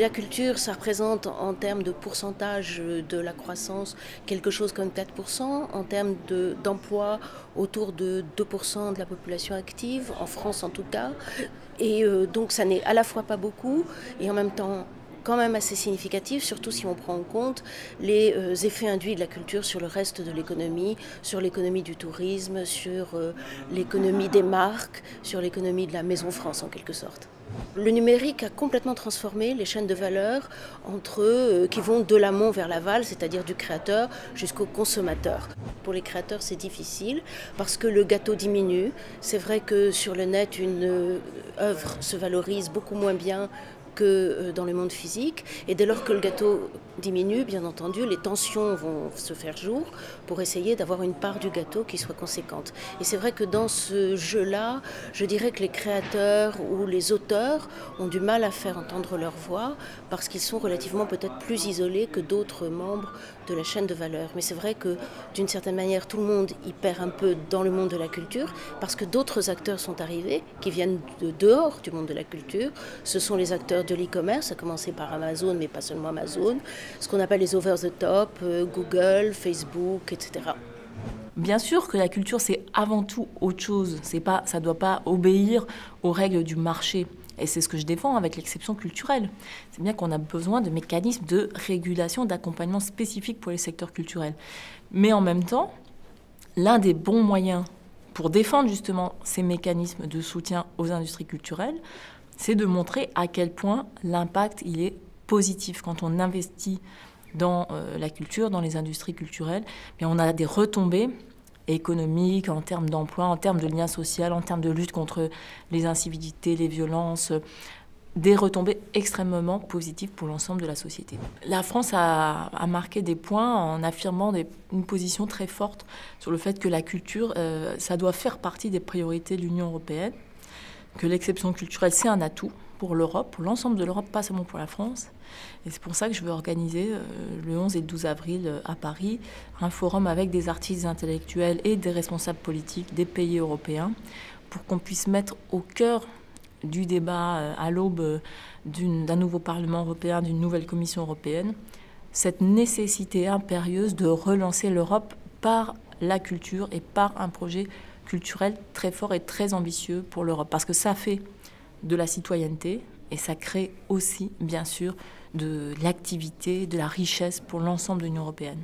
La culture, ça représente en termes de pourcentage de la croissance quelque chose comme 4%, en termes d'emploi autour de 2% de la population active, en France en tout cas. Et donc ça n'est à la fois pas beaucoup et en même temps quand même assez significatif, surtout si on prend en compte les effets induits de la culture sur le reste de l'économie, sur l'économie du tourisme, sur l'économie des marques, sur l'économie de la maison France en quelque sorte. Le numérique a complètement transformé les chaînes de valeur qui vont de l'amont vers l'aval, c'est-à-dire du créateur jusqu'au consommateur. Pour les créateurs, c'est difficile parce que le gâteau diminue. C'est vrai que sur le net, une œuvre se valorise beaucoup moins bien que dans le monde physique. Et dès lors que le gâteau diminue, bien entendu, les tensions vont se faire jour pour essayer d'avoir une part du gâteau qui soit conséquente. Et c'est vrai que dans ce jeu-là, je dirais que les créateurs ou les auteurs ont du mal à faire entendre leur voix parce qu'ils sont relativement peut-être plus isolés que d'autres membres de la chaîne de valeur. Mais c'est vrai que d'une certaine manière, tout le monde y perd un peu dans le monde de la culture parce que d'autres acteurs sont arrivés qui viennent de dehors du monde de la culture. Ce sont les acteurs de l'e-commerce, à commencer par Amazon, mais pas seulement Amazon, ce qu'on appelle les over the top, Google, Facebook, etc. Bien sûr que la culture, c'est avant tout autre chose. Ça ne doit pas obéir aux règles du marché. Et c'est ce que je défends avec l'exception culturelle. C'est bien qu'on a besoin de mécanismes de régulation, d'accompagnement spécifiques pour les secteurs culturels. Mais en même temps, l'un des bons moyens pour défendre justement ces mécanismes de soutien aux industries culturelles, c'est de montrer à quel point l'impact il est positif quand on investit dans la culture, dans les industries culturelles. Bien, on a des retombées économiques, en termes d'emploi, en termes de lien social, en termes de lutte contre les incivilités, les violences, des retombées extrêmement positives pour l'ensemble de la société. La France a marqué des points en affirmant une position très forte sur le fait que la culture, ça doit faire partie des priorités de l'Union européenne, que l'exception culturelle, c'est un atout pour l'Europe, pour l'ensemble de l'Europe, pas seulement pour la France. Et c'est pour ça que je veux organiser le 11 et le 12 avril à Paris un forum avec des artistes intellectuels et des responsables politiques des pays européens pour qu'on puisse mettre au cœur du débat à l'aube d'un nouveau Parlement européen, d'une nouvelle Commission européenne, cette nécessité impérieuse de relancer l'Europe par la culture et par un projet culturel très fort et très ambitieux pour l'Europe. Parce que ça fait de la citoyenneté et ça crée aussi, bien sûr, de l'activité, de la richesse pour l'ensemble de l'Union européenne.